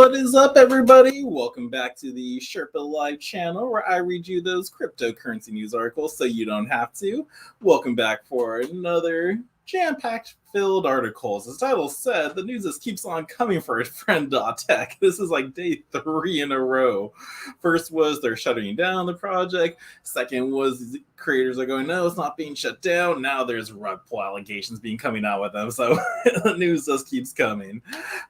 What is up, everybody? Welcome back to the Sherpa Live channel where I read you those cryptocurrency news articles so you don't have to. Welcome back for another jam-packed filled articles. As the title said, the news just keeps on coming for Friend.tech. This is like day 3 in a row. First was they're shutting down the project. Second was creators are going, no, it's not being shut down. Now there's rug pull allegations being coming out with them. So the news just keeps coming.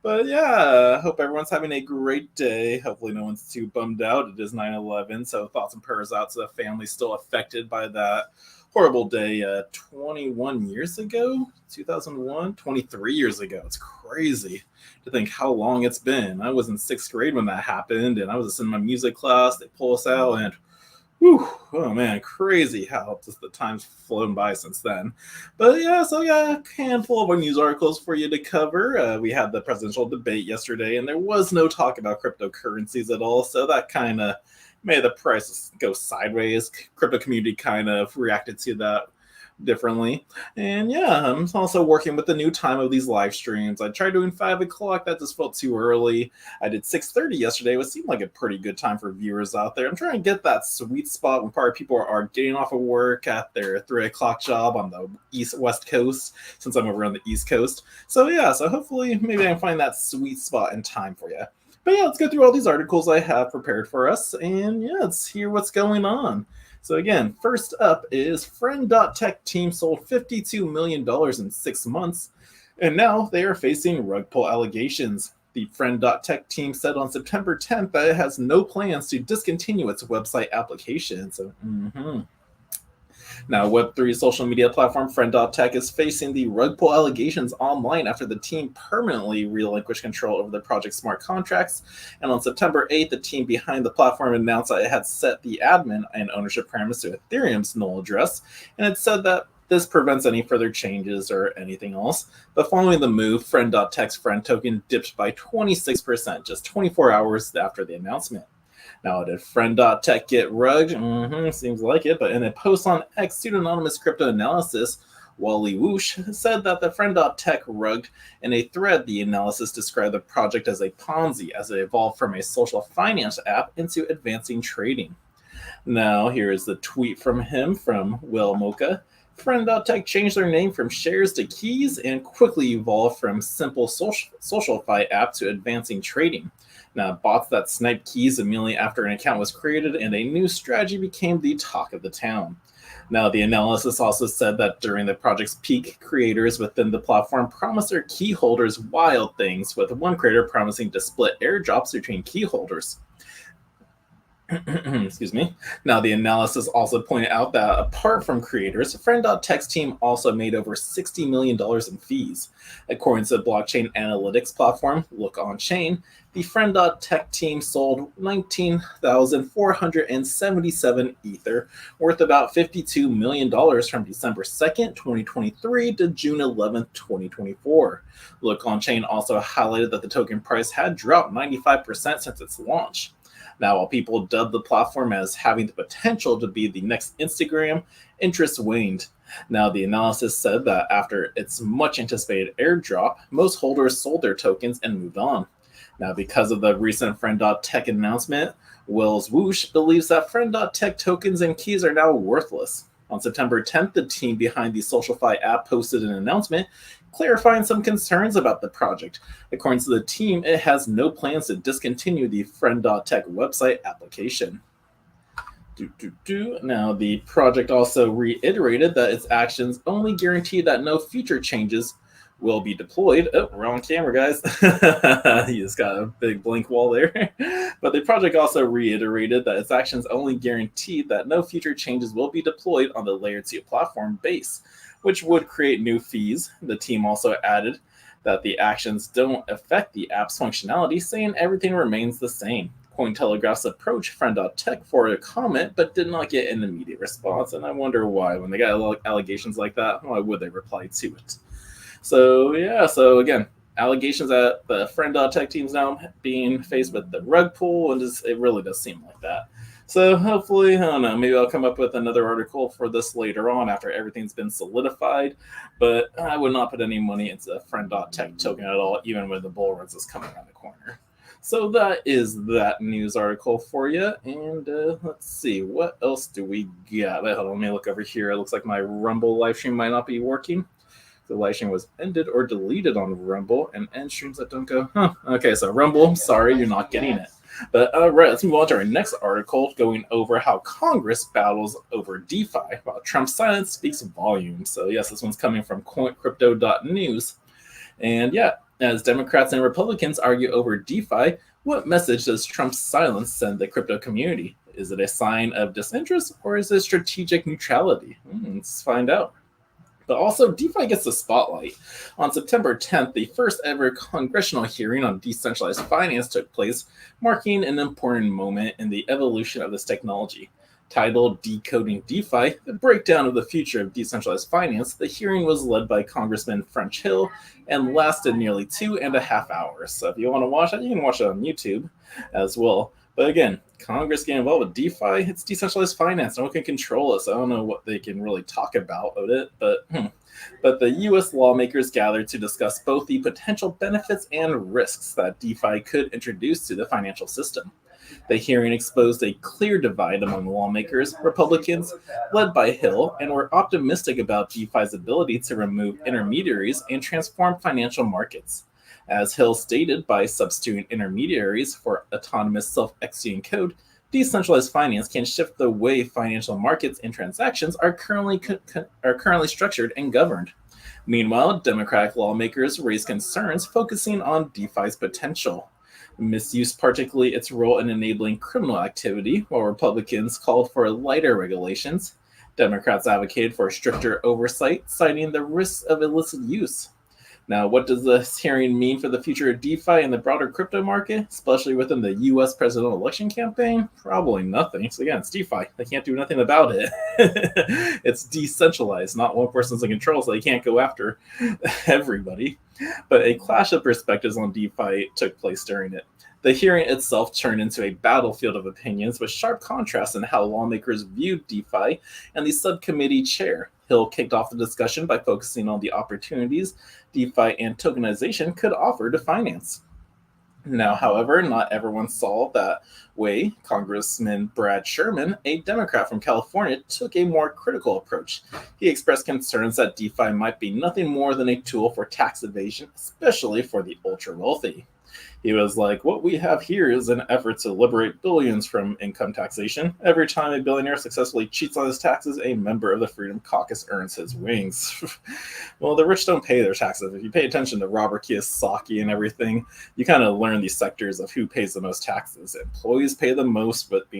But yeah, hope everyone's having a great day. Hopefully no one's too bummed out. It is 9/11, so thoughts and prayers out to the families still affected by that horrible day 21 years ago, 2001, 23 years ago. It's crazy to think how long it's been. I was in 6th grade when that happened, and I was just in my music class. They pull us out, and whew, oh man, crazy how just the time's flown by since then. But yeah, so yeah, a handful of news articles for you to cover. We had the presidential debate yesterday, and there was no talk about cryptocurrencies at all, so that kind of made the price go sideways. Crypto community kind of reacted to that differently. And yeah, I'm also working with the new time of these live streams. I tried doing 5 o'clock. That just felt too early. I did 6:30 yesterday, which seemed like a pretty good time for viewers out there. I'm trying to get that sweet spot when probably people are getting off of work at their 3 o'clock job on the west coast, since I'm over on the east coast. So yeah, so hopefully maybe I can find that sweet spot in time for you. But yeah, let's go through all these articles I have prepared for us, and yeah, let's hear what's going on. So again, first up is Friend.tech team sold $52 million in 6 months, and now they are facing rug pull allegations. The Friend.tech team said on September 10th that it has no plans to discontinue its website application. So, Now, Web3 social media platform Friend.tech is facing the rug pull allegations online after the team permanently relinquished control over the project's smart contracts. And on September 8th, the team behind the platform announced that it had set the admin and ownership parameters to Ethereum's null address, and it said that this prevents any further changes or anything else. But following the move, Friend.tech's Friend token dipped by 26% just 24 hours after the announcement. Now, did Friend.tech get rugged? Seems like it. But in a post on X, pseudonymous crypto analysis, Lolli said that the Friend.tech rugged. In a thread, the analysis described the project as a Ponzi, as it evolved from a social finance app into advancing trading. Now, here is the tweet from him, from Will Mocha. Friend.tech changed their name from shares to keys and quickly evolved from simple socialify app to advancing trading. Now, bots that sniped keys immediately after an account was created, and a new strategy became the talk of the town. Now, the analysis also said that during the project's peak, creators within the platform promised their key holders wild things, with one creator promising to split airdrops between key holders. Excuse me. Now, the analysis also pointed out that apart from creators, Friend.tech's team also made over $60 million in fees. According to the blockchain analytics platform Look On Chain, the Friend.tech team sold 19,477 Ether, worth about $52 million from December 2nd, 2023 to June 11th, 2024. Look On Chain also highlighted that the token price had dropped 95% since its launch. Now, while people dubbed the platform as having the potential to be the next Instagram, interest waned. Now, the analysis said that after its much anticipated airdrop, most holders sold their tokens and moved on. Now, because of the recent Friend.tech announcement, Wills Whoosh believes that Friend.tech tokens and keys are now worthless. On September 10th, the team behind the SocialFi app posted an announcement clarifying some concerns about the project. According to the team, it has no plans to discontinue the Friend.tech website application. Now, the project also reiterated that its actions only guarantee that no future changes will be deployed. Oh, wrong camera, guys. You just got a big blank wall there. But the project also reiterated that its actions only guarantee that no future changes will be deployed on the Layer 2 platform base, which would create new fees. The team also added that the actions don't affect the app's functionality, saying everything remains the same. Cointelegraph's approached Friend.tech for a comment, but did not get an immediate response, and I wonder why. When they got allegations like that, why would they reply to it? So yeah, so again, allegations that the Friend.tech team's now being faced with the rug pull, and it really does seem like that. So hopefully, I don't know, maybe I'll come up with another article for this later on after everything's been solidified, but I would not put any money into the Friend.tech token at all, even when the bull runs is coming around the corner. So that is that news article for you. And let's see, what else do we got? Hold on, let me look over here. It looks like my Rumble live stream might not be working. The live stream was ended or deleted on Rumble, and end streams that don't go. Okay, so Rumble, sorry, you're not getting it. But right, let's move on to our next article, going over how Congress battles over DeFi, while Trump's silence speaks volumes. So yes, this one's coming from crypto.news. And yeah, as Democrats and Republicans argue over DeFi, what message does Trump's silence send the crypto community? Is it a sign of disinterest or is it strategic neutrality? Let's find out. But also, DeFi gets the spotlight. On September 10th, the first ever congressional hearing on decentralized finance took place, marking an important moment in the evolution of this technology. Titled Decoding DeFi, the breakdown of the future of decentralized finance, the hearing was led by Congressman French Hill and lasted nearly 2.5 hours. So if you want to watch it, you can watch it on YouTube as well. But again, Congress getting involved with DeFi, it's decentralized finance. No one can control it, so I don't know what they can really talk about of it. But the U.S. lawmakers gathered to discuss both the potential benefits and risks that DeFi could introduce to the financial system. The hearing exposed a clear divide among lawmakers. Republicans, led by Hill, and were optimistic about DeFi's ability to remove intermediaries and transform financial markets. As Hill stated, by substituting intermediaries for autonomous self-executing code, decentralized finance can shift the way financial markets and transactions are currently structured and governed. Meanwhile, Democratic lawmakers raised concerns focusing on DeFi's potential misuse, particularly its role in enabling criminal activity, while Republicans called for lighter regulations. Democrats advocated for stricter oversight, citing the risks of illicit use. Now, what does this hearing mean for the future of DeFi and the broader crypto market, especially within the U.S. presidential election campaign? Probably nothing. So again, it's DeFi. They can't do nothing about it. It's decentralized. Not one person's in control, so they can't go after everybody. But a clash of perspectives on DeFi took place during it. The hearing itself turned into a battlefield of opinions with sharp contrasts in how lawmakers viewed DeFi, and the subcommittee chair, Hill, kicked off the discussion by focusing on the opportunities DeFi and tokenization could offer to finance. Now, however, not everyone saw that way. Congressman Brad Sherman, a Democrat from California, took a more critical approach. He expressed concerns that DeFi might be nothing more than a tool for tax evasion, especially for the ultra-wealthy. He was like, what we have here is an effort to liberate billions from income taxation. Every time a billionaire successfully cheats on his taxes, a member of the Freedom Caucus earns his wings. Well, the rich don't pay their taxes. If you pay attention to Robert Kiyosaki and everything, you kind of learn these sectors of who pays the most taxes. Employees pay the most, but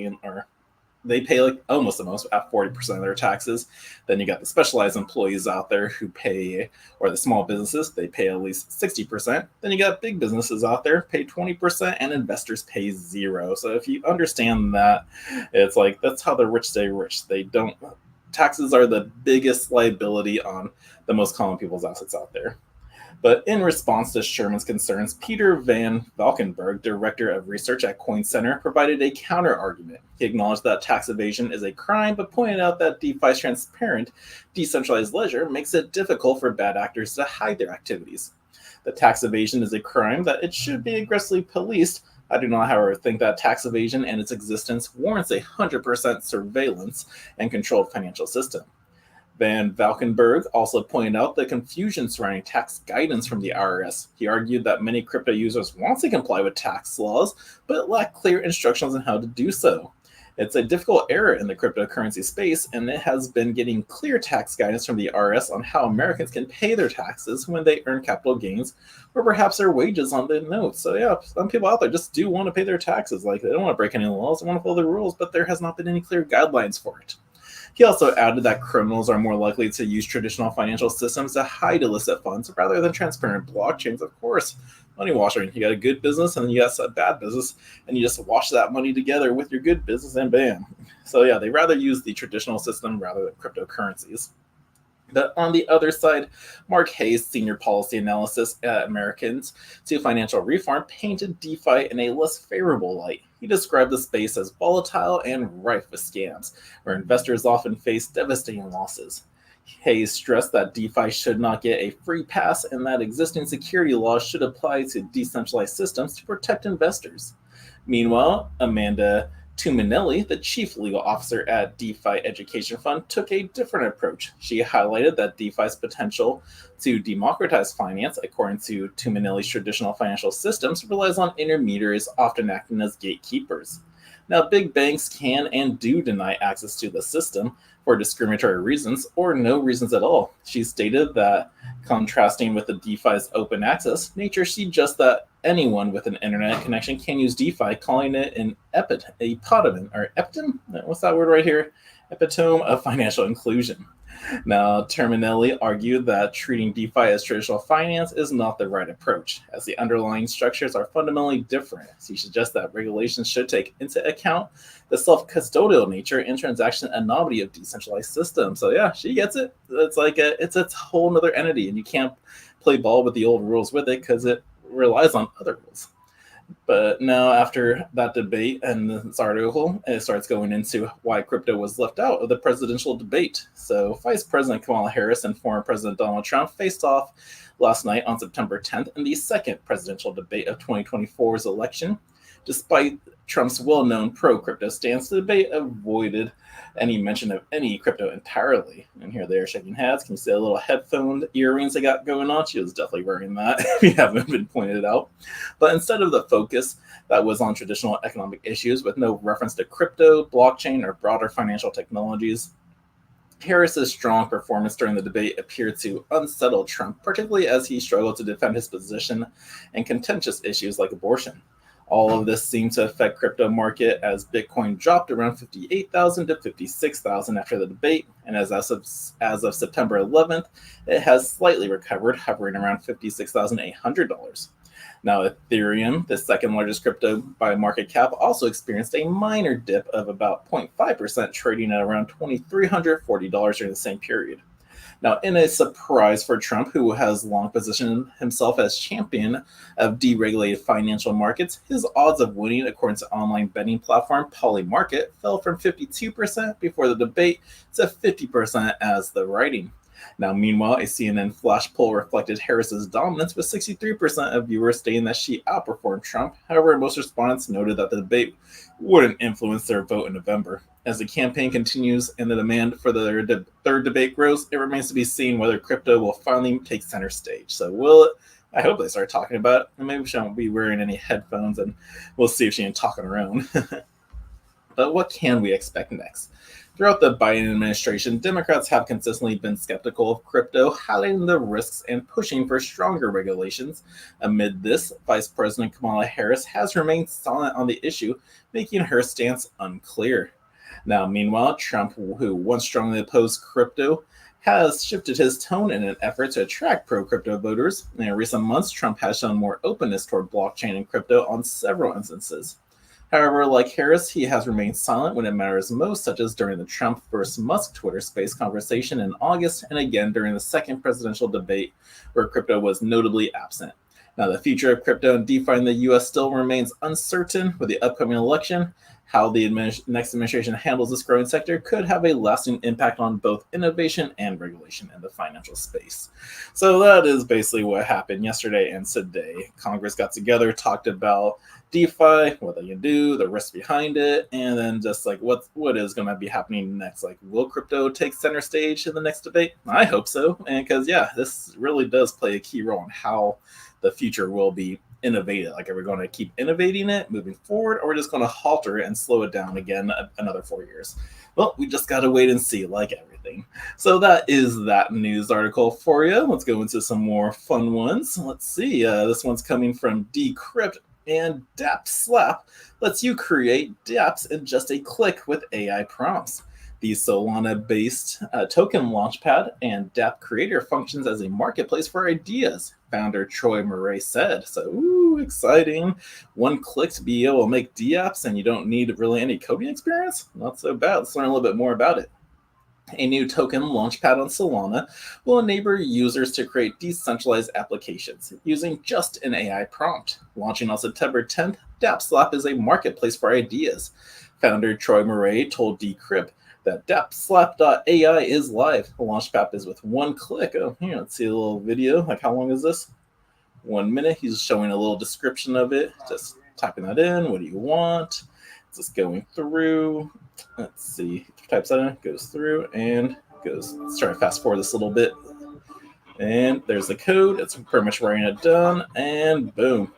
they pay like almost the most at 40% of their taxes. Then you got the specialized employees out there who pay, or the small businesses, they pay at least 60%. Then you got big businesses out there pay 20% and investors pay 0%. So if you understand that, it's like, that's how the rich stay rich. Taxes are the biggest liability on the most common people's assets out there. But in response to Sherman's concerns, Peter Van Valkenburg, director of research at Coin Center, provided a counter-argument. He acknowledged that tax evasion is a crime, but pointed out that DeFi's transparent, decentralized ledger makes it difficult for bad actors to hide their activities. The tax evasion is a crime that it should be aggressively policed. I do not, however, think that tax evasion and its existence warrants 100% surveillance and controlled financial system. Van Valkenburg also pointed out the confusion surrounding tax guidance from the IRS. He argued that many crypto users want to comply with tax laws, but lack clear instructions on how to do so. It's a difficult area in the cryptocurrency space, and it has been getting clear tax guidance from the IRS on how Americans can pay their taxes when they earn capital gains, or perhaps their wages on the notes. So yeah, some people out there just do want to pay their taxes. Like, they don't want to break any laws, they want to follow the rules, but there has not been any clear guidelines for it. He also added that criminals are more likely to use traditional financial systems to hide illicit funds rather than transparent blockchains. Of course, money washing. You got a good business and you got a bad business, and you just wash that money together with your good business and bam. So yeah, they rather use the traditional system rather than cryptocurrencies. But on the other side, Mark Hayes, senior policy analyst at Americans to Financial Reform, painted DeFi in a less favorable light. He described the space as volatile and rife with scams, where investors often face devastating losses. Hayes stressed that DeFi should not get a free pass and that existing security laws should apply to decentralized systems to protect investors. Meanwhile, Amanda Tuminelli, the chief legal officer at DeFi Education Fund, took a different approach. She highlighted that DeFi's potential to democratize finance, according to Tuminelli's traditional financial systems, relies on intermediaries often acting as gatekeepers. Now, big banks can and do deny access to the system for discriminatory reasons or no reasons at all. She stated that, contrasting with the DeFi's open access nature, she suggests that anyone with an internet connection can use DeFi, calling it an epitome, or epitome? What's that word right here? Epitome of financial inclusion. Now, Terminelli argued that treating DeFi as traditional finance is not the right approach, as the underlying structures are fundamentally different. She suggests that regulations should take into account the self-custodial nature and transaction anomaly of decentralized systems. So yeah, she gets it. It's like it's a whole other entity, and you can't play ball with the old rules with it because it relies on other rules. But now, after that debate and this article, it starts going into why crypto was left out of the presidential debate. So, Vice President Kamala Harris and former President Donald Trump faced off last night on September 10th in the second presidential debate of 2024's election. Despite Trump's well-known pro-crypto stance, the debate avoided any mention of any crypto entirely. And here they are shaking heads. Can you see the little headphone earrings they got going on? She was definitely wearing that, if you haven't been pointed out. But instead of the focus that was on traditional economic issues with no reference to crypto, blockchain, or broader financial technologies, Harris's strong performance during the debate appeared to unsettle Trump, particularly as he struggled to defend his position in contentious issues like abortion. All of this seemed to affect crypto market as Bitcoin dropped around 58,000 to 56,000 after the debate, and as of September 11th, it has slightly recovered, hovering around $56,800. Now, Ethereum, the second largest crypto by market cap, also experienced a minor dip of about 0.5%, trading at around $2,340 during the same period. Now, in a surprise for Trump, who has long positioned himself as champion of deregulated financial markets, his odds of winning, according to online betting platform Polymarket, fell from 52% before the debate to 50% as the writing. Now, meanwhile, a CNN flash poll reflected Harris's dominance, with 63% of viewers stating that she outperformed Trump. However, most respondents noted that the debate wouldn't influence their vote in November. As the campaign continues and the demand for the third debate grows, it remains to be seen whether crypto will finally take center stage. So will it? I hope they start talking about it. And maybe she won't be wearing any headphones, and we'll see if she ain't talking her own. But what can we expect next? Throughout the Biden administration, Democrats have consistently been skeptical of crypto, highlighting the risks and pushing for stronger regulations. Amid this, Vice President Kamala Harris has remained silent on the issue, making her stance unclear. Now, meanwhile, Trump, who once strongly opposed crypto, has shifted his tone in an effort to attract pro-crypto voters. In recent months, Trump has shown more openness toward blockchain and crypto on several instances. However, like Harris, he has remained silent when it matters most, such as during the Trump versus Musk Twitter Space conversation in August, and again during the second presidential debate, where crypto was notably absent. Now, the future of crypto and DeFi in the U.S. still remains uncertain. With the upcoming election, how the next administration handles this growing sector could have a lasting impact on both innovation and regulation in the financial space. So that is basically what happened yesterday and today. Congress got together, talked about DeFi, what they can do, the risks behind it, and then just like what is going to be happening next. Like, will crypto take center stage in the next debate? I hope so, and because this really does play a key role in how the future will be innovated. Like, are we going to keep innovating it moving forward, or we're just going to halter it and slow it down again another 4 years? Well, we just got to wait and see, like everything. So that is that news article for you. Let's go into some more fun ones. Let's see. This one's coming from Decrypt, and DeFi Slap lets you create dApps in just a click with AI prompts. The Solana-based token Launchpad and dApp Creator functions as a marketplace for ideas, founder Troy Murray said. So, exciting. One click to be able to make dApps, and you don't need really any coding experience? Not so bad. Let's learn a little bit more about it. A new token Launchpad on Solana will enable users to create decentralized applications using just an AI prompt. Launching on September 10th, DeFi Slap is a marketplace for ideas. Founder Troy Murray told Decrypt that DeFi is live. The Launchpad is with one click. Oh, here, let's see a little video. Like, how long is this? 1 minute. He's showing a little description of it. Just typing that in. What do you want? It's just going through. Let's see. Types that in, goes through, and goes. Let's try to fast forward this a little bit. And there's the code. It's pretty much writing it down, and boom.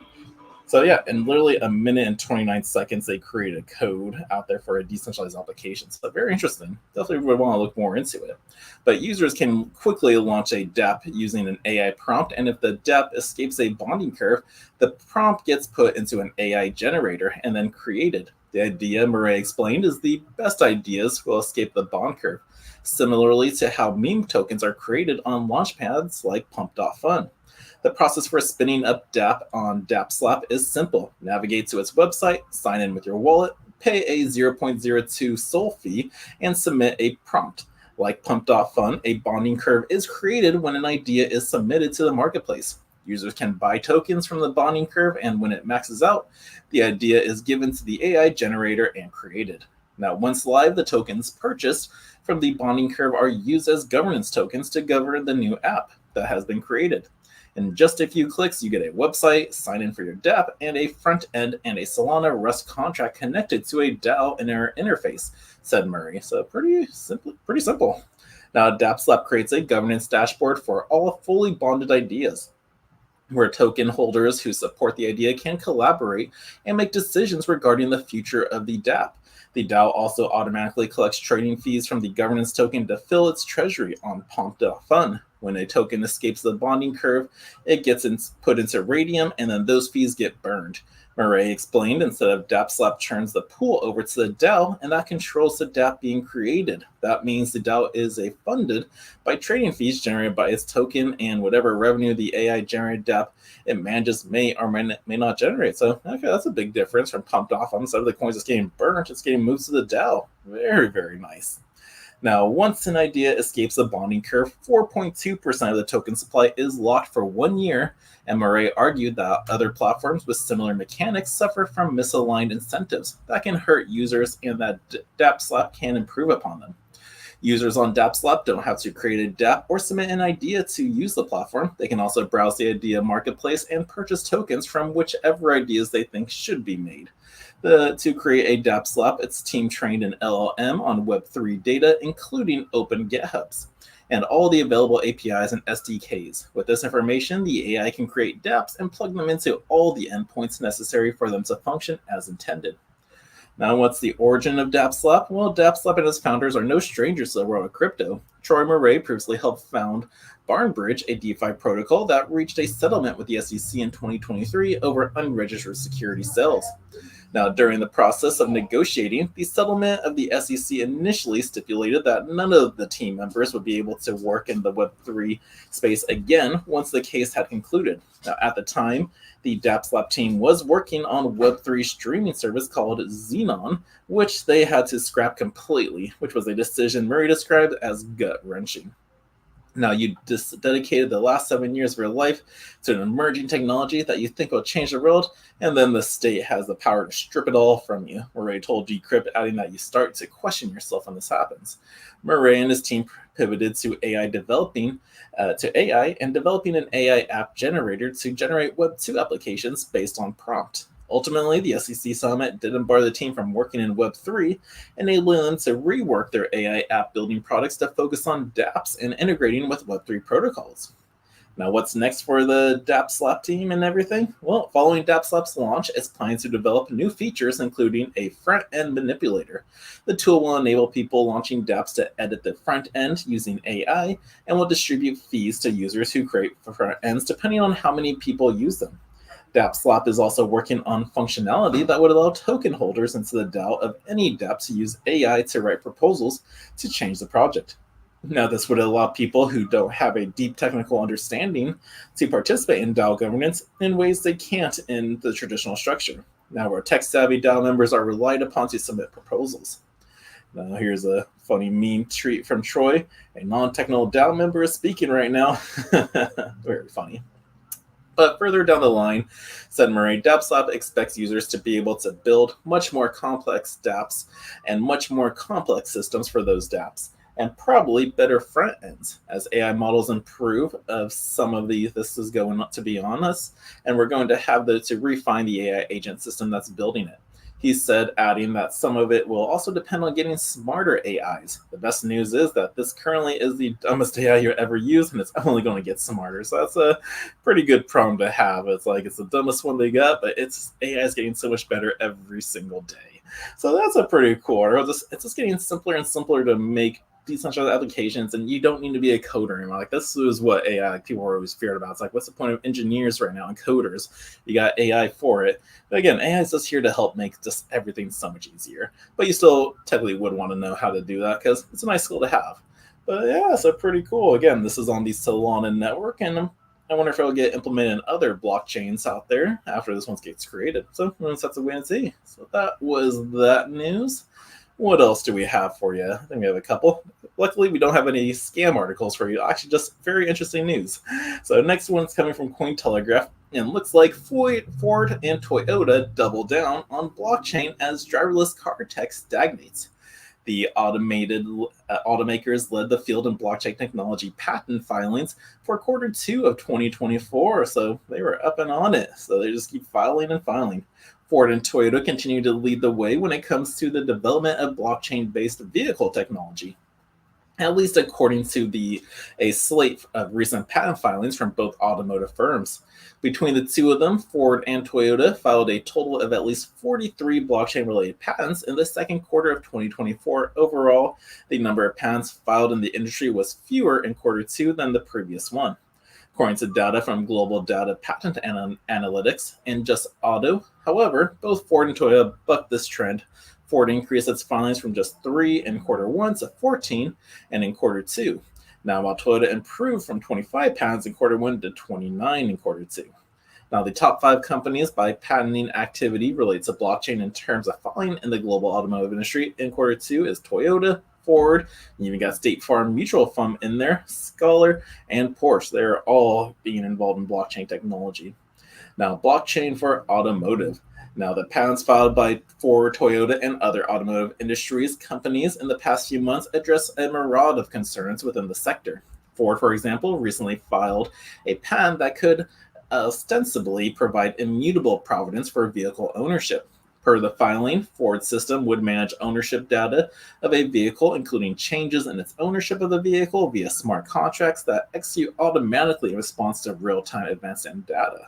So yeah, in literally 1 minute and 29 seconds, they created code out there for a decentralized application. So very interesting. Definitely would want to look more into it. But users can quickly launch a DEP using an AI prompt, and if the DEP escapes a bonding curve, the prompt gets put into an AI generator and then created. The idea, Murray explained, is the best ideas will escape the bond curve, similarly to how meme tokens are created on launchpads like Pump.fun. The process for spinning up DApp on DApp Slap is simple. Navigate to its website, sign in with your wallet, pay a 0.02 SOL fee, and submit a prompt. Like Pump.fun, a bonding curve is created when an idea is submitted to the marketplace. Users can buy tokens from the bonding curve, and when it maxes out, the idea is given to the AI generator and created. Now, once live, the tokens purchased from the bonding curve are used as governance tokens to govern the new app that has been created. In just a few clicks, you get a website, sign in for your DApp, and a front end and a Solana Rust contract connected to a DAO interface, said Murray. So pretty simple. Now, DApp Slap creates a governance dashboard for all fully bonded ideas, where token holders who support the idea can collaborate and make decisions regarding the future of the DApp. The DAO also automatically collects trading fees from the governance token to fill its treasury on Pump.fun. When a token escapes the bonding curve, it gets put into Radium, and then those fees get burned. Murray explained instead of DApp Slap turns the pool over to the DAO, and that controls the DApp being created. That means the DAO is funded by trading fees generated by its token, and whatever revenue the AI generated DApp it manages may or may not generate. So okay, that's a big difference from Pumped Off. Instead of the coins just getting burnt, it's getting moved to the DAO. Very, very nice. Now, once an idea escapes the bonding curve, 4.2% of the token supply is locked for 1 year, and Murray argued that other platforms with similar mechanics suffer from misaligned incentives that can hurt users and that DApp Slap can improve upon them. Users on DApp Slap don't have to create a DApp or submit an idea to use the platform. They can also browse the idea marketplace and purchase tokens from whichever ideas they think should be made. To create a DApp Slap, its team trained an LLM on Web3 data, including open GitHubs, and all the available APIs and SDKs. With this information, the AI can create dApps and plug them into all the endpoints necessary for them to function as intended. Now, what's the origin of DApp Slap? Well, DApp Slap and its founders are no strangers to the world of crypto. Troy Murray previously helped found Barnbridge, a DeFi protocol that reached a settlement with the SEC in 2023 over unregistered security sales. Now, during the process of negotiating, the settlement of the SEC initially stipulated that none of the team members would be able to work in the Web3 space again once the case had concluded. Now, at the time, the DApp Slap team was working on a Web3 streaming service called Xenon, which they had to scrap completely, which was a decision Murray described as gut-wrenching. Now, you just dedicated the last 7 years of your life to an emerging technology that you think will change the world, and then the state has the power to strip it all from you. Murray told Decrypt, adding that you start to question yourself when this happens. Murray and his team pivoted to AI and developing an AI app generator to generate Web2 applications based on prompt. Ultimately, the SEC settlement didn't bar the team from working in Web3, enabling them to rework their AI app building products to focus on dApps and integrating with Web3 protocols. Now, what's next for the DApp Slap team and everything? Well, following DApp Slap's launch, it's planning to develop new features, including a front-end manipulator. The tool will enable people launching dApps to edit the front end using AI and will distribute fees to users who create front ends depending on how many people use them. DApp Slap is also working on functionality that would allow token holders into the DAO of any DApp to use AI to write proposals to change the project. Now, this would allow people who don't have a deep technical understanding to participate in DAO governance in ways they can't in the traditional structure. Now, where tech-savvy DAO members are relied upon to submit proposals. Now, here's a funny meme tweet from Troy. A non-technical DAO member is speaking right now. Very funny. But further down the line, said Murray, DApp Slap expects users to be able to build much more complex dApps and much more complex systems for those dApps, and probably better front ends as AI models improve. Of some of this is going to be on us, and we're going to have to refine the AI agent system that's building it. He said, adding that some of it will also depend on getting smarter AIs. The best news is that this currently is the dumbest AI you ever use, and it's only going to get smarter. So that's a pretty good problem to have. It's like it's the dumbest one they got, but AI is getting so much better every single day. So that's a pretty cool. It's just getting simpler and simpler to make decentralized applications, and you don't need to be a coder anymore. Like, this is what AI, like, people are always feared about. It's like, what's the point of engineers right now and coders? You got AI for it. But again, AI is just here to help make just everything so much easier. But you still technically would want to know how to do that because it's a nice skill to have. But yeah, so pretty cool. Again, this is on the Solana network, and I wonder if it'll get implemented in other blockchains out there after this one gets created. So we'll just have to wait and see. So that was that news. What else do we have for you? I think we have a couple. Luckily, we don't have any scam articles for you. Actually, just very interesting news. So next one's coming from Cointelegraph, and looks like Ford and Toyota double down on blockchain as driverless car tech stagnates. The automakers led the field in blockchain technology patent filings for Q2 of 2024, so they were up and on it. So they just keep filing and filing. Ford and Toyota continue to lead the way when it comes to the development of blockchain-based vehicle technology, at least according to a slate of recent patent filings from both automotive firms. Between the two of them, Ford and Toyota filed a total of at least 43 blockchain-related patents in the second quarter of 2024. Overall, the number of patents filed in the industry was fewer in Q2 than the previous one. According to data from Global Data Patent Analytics and Just Auto, however, both Ford and Toyota bucked this trend. Ford increased its filings from just 3 in Q1 to 14 and in Q2. Now, while Toyota improved from 25 patents in Q1 to 29 in Q2. Now, the top 5 companies by patenting activity related to blockchain in terms of filing in the global automotive industry in Q2 is Toyota, Ford, you even got State Farm Mutual Fund in there, Scholar, and Porsche. They're all being involved in blockchain technology. Now, blockchain for automotive. Now, the patents filed by Ford, Toyota, and other automotive industries companies in the past few months address a myriad of concerns within the sector. Ford, for example, recently filed a patent that could ostensibly provide immutable provenance for vehicle ownership. Per the filing, Ford's system would manage ownership data of a vehicle, including changes in its ownership of the vehicle via smart contracts that execute automatically in response to real-time events and data.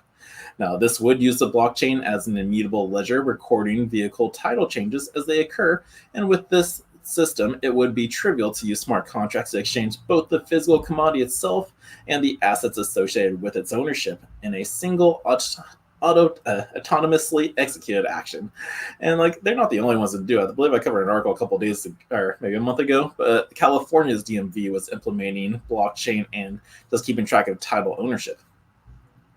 Now, this would use the blockchain as an immutable ledger, recording vehicle title changes as they occur, and with this system, it would be trivial to use smart contracts to exchange both the physical commodity itself and the assets associated with its ownership in a single autonomously executed action. And like, they're not the only ones that do it. I believe I covered an article a couple of days or maybe a month ago, but California's DMV was implementing blockchain and just keeping track of title ownership.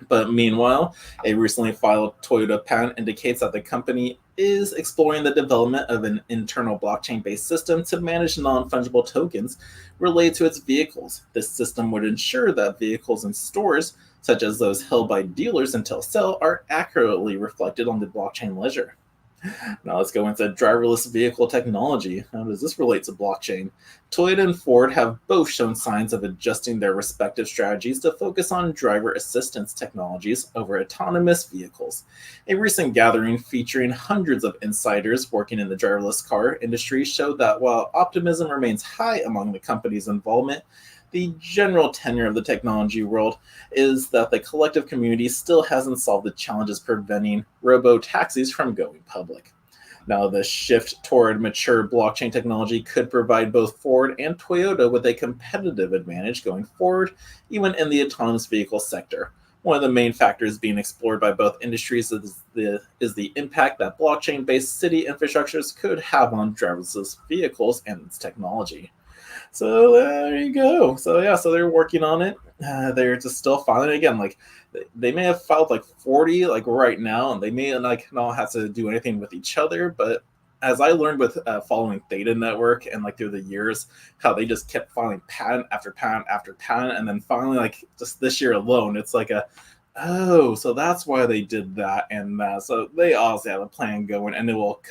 But meanwhile, a recently filed Toyota patent indicates that the company is exploring the development of an internal blockchain-based system to manage non-fungible tokens related to its vehicles. This system would ensure that vehicles in stores, such as those held by dealers until sale, are accurately reflected on the blockchain ledger. Now let's go into driverless vehicle technology. How does this relate to blockchain? Toyota and Ford have both shown signs of adjusting their respective strategies to focus on driver assistance technologies over autonomous vehicles. A recent gathering featuring hundreds of insiders working in the driverless car industry showed that while optimism remains high among the company's involvement, the general tenor of the technology world is that the collective community still hasn't solved the challenges preventing robo-taxis from going public. Now, the shift toward mature blockchain technology could provide both Ford and Toyota with a competitive advantage going forward, even in the autonomous vehicle sector. One of the main factors being explored by both industries is the impact that blockchain-based city infrastructures could have on driverless vehicles and its technology. So there you go. So yeah, so they're working on it. They're just still filing it again. Like, they may have filed like 40 like right now, and they may like not have to do anything with each other. But as I learned with following Theta Network and like through the years, how they just kept filing patent after patent after patent, and then finally, like just this year alone, it's like a Oh, so that's why they did that and that. So they obviously have a plan going, and it will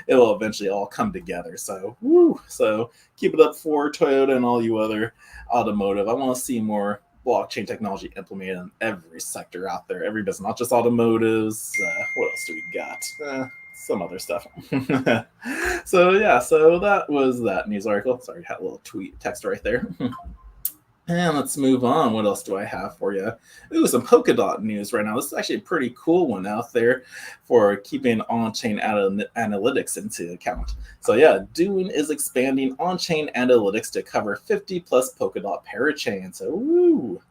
eventually all come together. So, woo! So keep it up for Toyota and all you other automotive. I want to see more blockchain technology implemented in every sector out there, every business, not just automotives. What else do we got? Some other stuff. So yeah, so that was that news article. Sorry, had a little tweet text right there. And let's move on. What else do I have for you? Ooh, some Polkadot news right now. This is actually a pretty cool one out there for keeping on-chain analytics into account. So yeah, Dune is expanding on-chain analytics to cover 50 plus Polkadot parachains. So woo!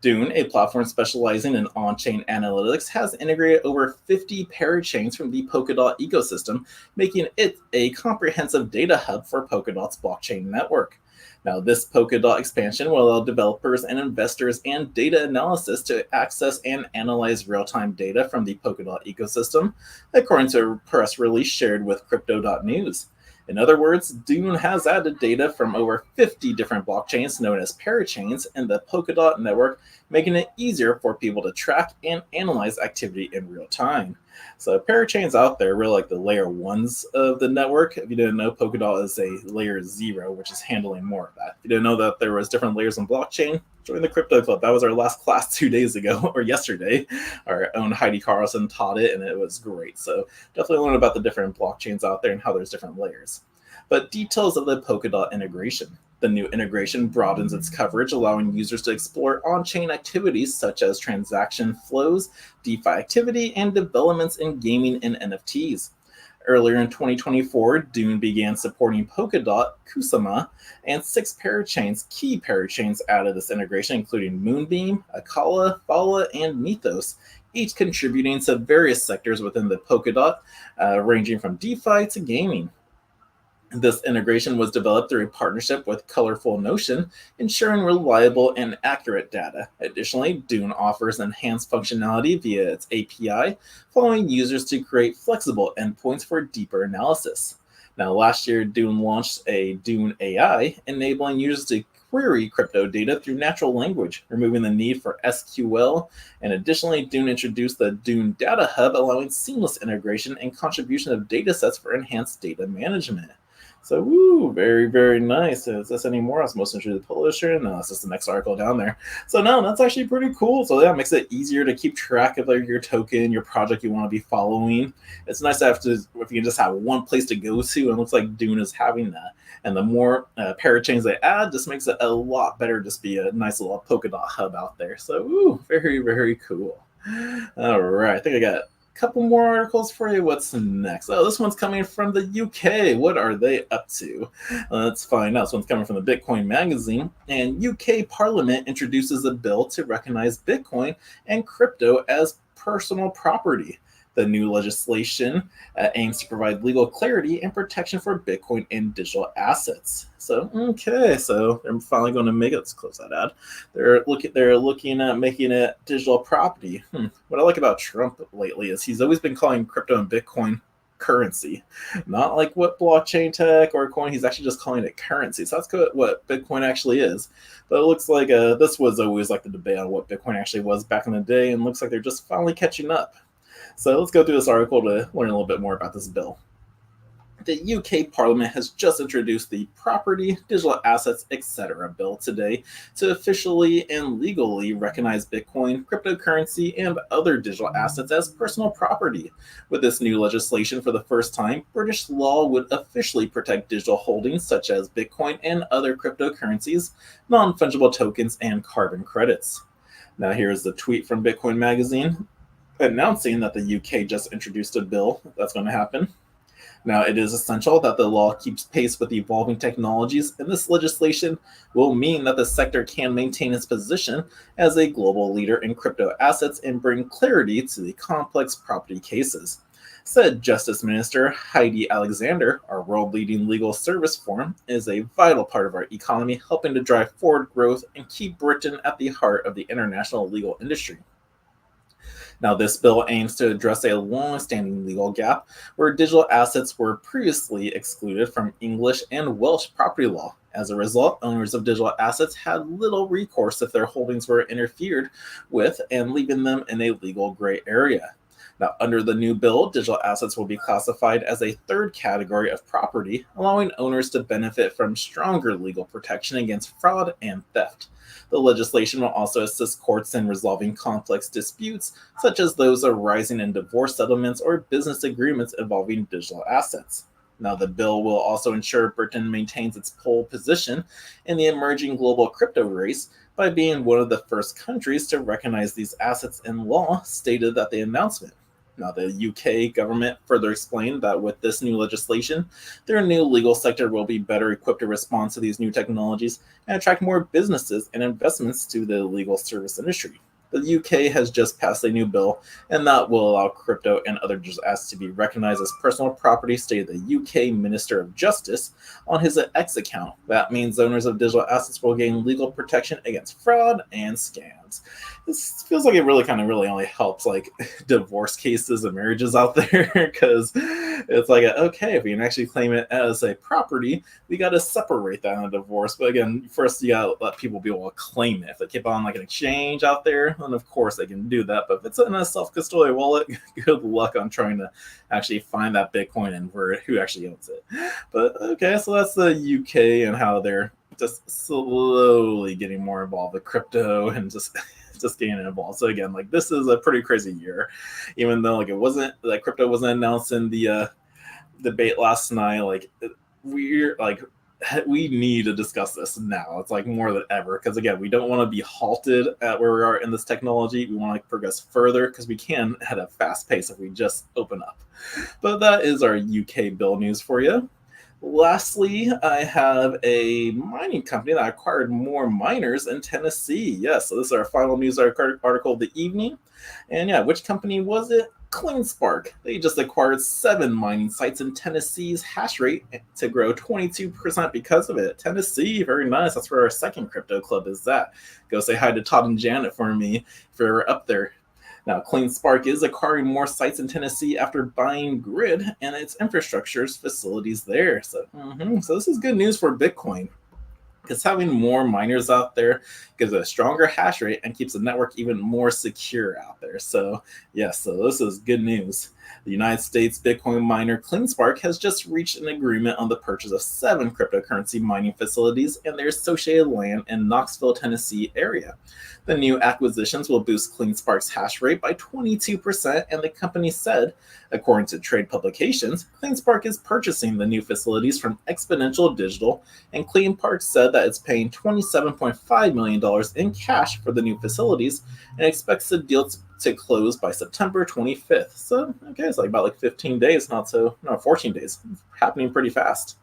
Dune, a platform specializing in on-chain analytics, has integrated over 50 parachains from the Polkadot ecosystem, making it a comprehensive data hub for Polkadot's blockchain network. Now, this Polkadot expansion will allow developers and investors and data analysis to access and analyze real-time data from the Polkadot ecosystem, according to a press release shared with Crypto.news. In other words, Dune has added data from over 50 different blockchains known as parachains in the Polkadot network, making it easier for people to track and analyze activity in real time. So parachains out there really like the layer ones of the network. If you didn't know, Polkadot is a layer 0, which is handling more of that. If you didn't know that there was different layers in blockchain, join the crypto club. That was our last class 2 days ago or yesterday. Our own Heidi Carlson taught it, and it was great. So definitely learn about the different blockchains out there and how there's different layers. But details of the Polkadot integration. The new integration broadens its coverage, allowing users to explore on-chain activities such as transaction flows, DeFi activity, and developments in gaming and NFTs. Earlier in 2024, Dune began supporting Polkadot, Kusama, and 6 parachains. Key parachains added this integration, including Moonbeam, Akala, Thala, and Mythos, each contributing to various sectors within the Polkadot, ranging from DeFi to gaming. This integration was developed through a partnership with Colorful Notion, ensuring reliable and accurate data. Additionally, Dune offers enhanced functionality via its API, allowing users to create flexible endpoints for deeper analysis. Now, last year, Dune launched a Dune AI, enabling users to query crypto data through natural language, removing the need for SQL. And additionally, Dune introduced the Dune Data Hub, allowing seamless integration and contribution of datasets for enhanced data management. So, woo, very, very nice. Is this any more? I was most interested in the publisher. No, it's just the next article down there. So, no, that's actually pretty cool. So, yeah, it makes it easier to keep track of like, your token, your project you want to be following. It's nice to have to, if you can just have one place to go to, and it looks like Dune is having that. And the more parachains they add, just makes it a lot better. Just be a nice little Polkadot hub out there. So, woo, very, very cool. All right, I think I got couple more articles for you. What's next? Oh, this one's coming from the UK. What are they up to? Let's find out. This one's coming from the Bitcoin magazine. And UK Parliament introduces a bill to recognize Bitcoin and crypto as personal property. The new legislation aims to provide legal clarity and protection for Bitcoin and digital assets. So, okay, so they're finally going to make it. Let's close that ad. They're looking at making it digital property. What I like about Trump lately is he's always been calling crypto and Bitcoin currency, not like what blockchain tech or coin. He's actually just calling it currency. So that's what Bitcoin actually is. But it looks like this was always like the debate on what Bitcoin actually was back in the day, and looks like they're just finally catching up. So let's go through this article to learn a little bit more about this bill. The UK Parliament has just introduced the Property, Digital Assets, etc. bill today to officially and legally recognize Bitcoin, cryptocurrency, and other digital assets as personal property. With this new legislation, for the first time, British law would officially protect digital holdings such as Bitcoin and other cryptocurrencies, non-fungible tokens, and carbon credits. Now here's the tweet from Bitcoin Magazine announcing that the UK just introduced a bill that's going to happen. Now, it is essential that the law keeps pace with evolving technologies, and this legislation will mean that the sector can maintain its position as a global leader in crypto assets and bring clarity to the complex property cases. Said Justice Minister Heidi Alexander, our world-leading legal service firm is a vital part of our economy, helping to drive forward growth and keep Britain at the heart of the international legal industry. Now, this bill aims to address a long-standing legal gap where digital assets were previously excluded from English and Welsh property law, As a result, owners of digital assets had little recourse if their holdings were interfered with and leaving them in a legal gray area. Now, under the new bill, digital assets will be classified as a third category of property, allowing owners to benefit from stronger legal protection against fraud and theft. The legislation will also assist courts in resolving complex disputes, such as those arising in divorce settlements or business agreements involving digital assets. Now, the bill will also ensure Britain maintains its pole position in the emerging global crypto race by being one of the first countries to recognize these assets in law, stated at the announcement. Now, the UK government further explained that with this new legislation, their new legal sector will be better equipped to respond to these new technologies and attract more businesses and investments to the legal service industry. The UK has just passed a new bill, and that will allow crypto and other digital assets to be recognized as personal property, stated the UK Minister of Justice on his X account. That means owners of digital assets will gain legal protection against fraud and scams. This feels like it really only helps like divorce cases and marriages out there, because it's like, okay, if we can actually claim it as a property, we got to separate that in a divorce. But again, first you got to let people be able to claim it. If they keep on like an exchange out there, then of course they can do that. But if it's in a self-custodial wallet, good luck on trying to actually find that Bitcoin and who actually owns it. But okay, so that's the UK and how they're just slowly getting more involved with crypto and just getting involved. So again, like this is a pretty crazy year, even though like it wasn't like crypto wasn't announced in the debate last night. Like we need to discuss this now. It's like more than ever, because again, we don't want to be halted at where we are in this technology. We want to progress further because we can at a fast pace if we just open up. But that is our UK bill news for you. Lastly, I have a mining company that acquired more miners in Tennessee. Yes, so this is our final news article of the evening. And yeah, which company was it? CleanSpark. They just acquired 7 mining sites in Tennessee's hash rate to grow 22% because of it. Tennessee, very nice. That's where our second crypto club is at. Go say hi to Todd and Janet for me if you're up there. Now, CleanSpark is acquiring more sites in Tennessee after buying Grid and its infrastructure's facilities there. So this is good news for Bitcoin, because having more miners out there gives it a stronger hash rate and keeps the network even more secure out there. So yes, so this is good news. The United States Bitcoin miner CleanSpark has just reached an agreement on the purchase of 7 cryptocurrency mining facilities and their associated land in Knoxville, Tennessee area. The new acquisitions will boost CleanSpark's hash rate by 22%, and the company said, according to trade publications, CleanSpark is purchasing the new facilities from Exponential Digital, and CleanSpark said that it's paying $27.5 million in cash for the new facilities and expects the deal to close by September 25th. So, okay, it's like about 15 days, 14 days, happening pretty fast.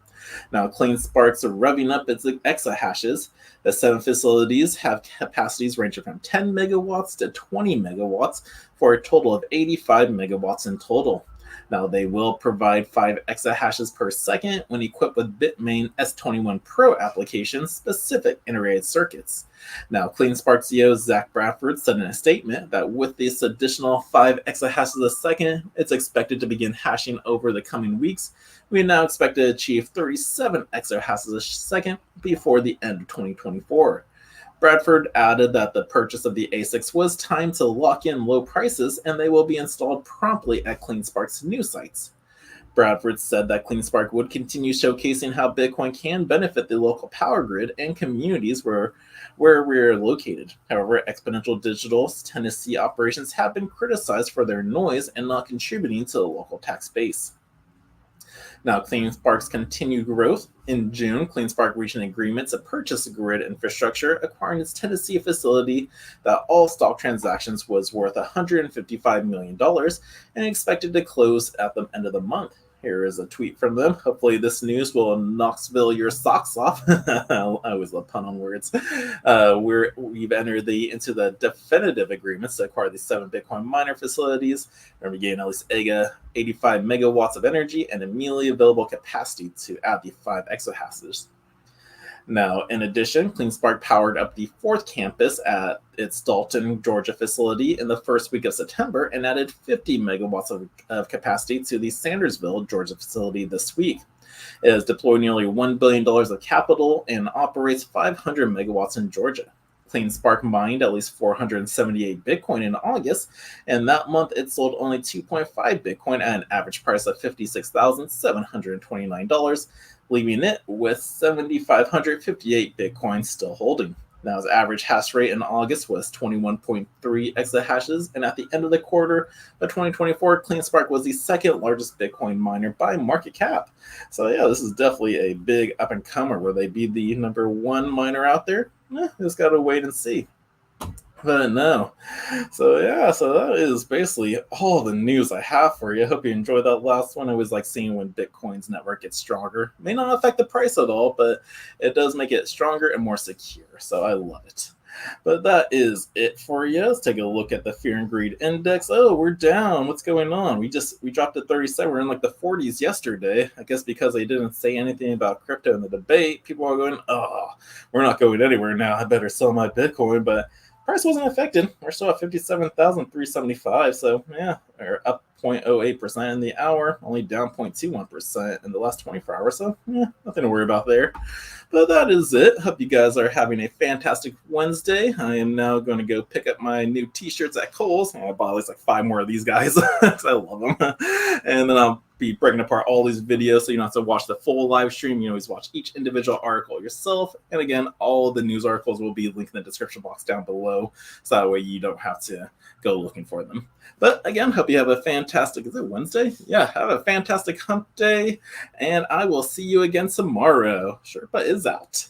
Now, CleanSpark's revving up its exahashes. The 7 facilities have capacities ranging from 10 megawatts to 20 megawatts for a total of 85 megawatts in total. Now, they will provide 5 exahashes per second when equipped with Bitmain S21 Pro application-specific integrated circuits. Now, CleanSpark CEO Zach Bradford said in a statement that with this additional 5 exahashes a second, it's expected to begin hashing over the coming weeks. We now expect to achieve 37 exahashes a second before the end of 2024. Bradford added that the purchase of the ASICs was timed to lock in low prices, and they will be installed promptly at CleanSpark's new sites. Bradford said that CleanSpark would continue showcasing how Bitcoin can benefit the local power grid and communities where we're located. However, Exponential Digital's Tennessee operations have been criticized for their noise and not contributing to the local tax base. Now, CleanSpark's continued growth. In June, CleanSpark reached an agreement to purchase Grid infrastructure, acquiring its Tennessee facility that all stock transactions was worth $155 million and expected to close at the end of the month. Here is a tweet from them. Hopefully this news will Knoxville your socks off. I always love pun on words. We've entered into the definitive agreements to acquire these 7 Bitcoin miner facilities. And we gain at least 85 megawatts of energy and immediately available capacity to add the 5 exahashes. Now, in addition, CleanSpark powered up the 4th campus at its Dalton, Georgia facility in the first week of September and added 50 megawatts of capacity to the Sandersville, Georgia facility this week. It has deployed nearly $1 billion of capital and operates 500 megawatts in Georgia. CleanSpark mined at least 478 Bitcoin in August, and that month it sold only 2.5 Bitcoin at an average price of $56,729, leaving it with 7,558 Bitcoin still holding. Now, its average hash rate in August was 21.3 exahashes, and at the end of the quarter of 2024, CleanSpark was the second largest Bitcoin miner by market cap. So yeah, this is definitely a big up-and-comer. Will they be the number one miner out there? Just gotta wait and see. But no. So yeah, so that is basically all the news I have for you. I hope you enjoyed that last one. I always like seeing when Bitcoin's network gets stronger. May not affect the price at all, but it does make it stronger and more secure. So I love it. But that is it for you. Let's take a look at the Fear and Greed Index. Oh, we're down. What's going on? We dropped to 37. We're in like the 40s yesterday. I guess because they didn't say anything about crypto in the debate, people are going, oh, we're not going anywhere now. I better sell my Bitcoin. But price wasn't affected. We're still at 57,375. So yeah, we're up 0.08% in the hour, only down 0.21% in the last 24 hours. So yeah, nothing to worry about there. But that is it. Hope you guys are having a fantastic Wednesday. I am now going to go pick up my new t-shirts at Kohl's. I bought at least like 5 more of these guys because I love them. And then I'll be breaking apart all these videos so you don't have to watch the full live stream. You always watch each individual article yourself. And again, all of the news articles will be linked in the description box down below. So that way you don't have to go looking for them. But again, hope you have a fantastic, is it Wednesday? Yeah, have a fantastic hump day. And I will see you again tomorrow. Sherpa is out.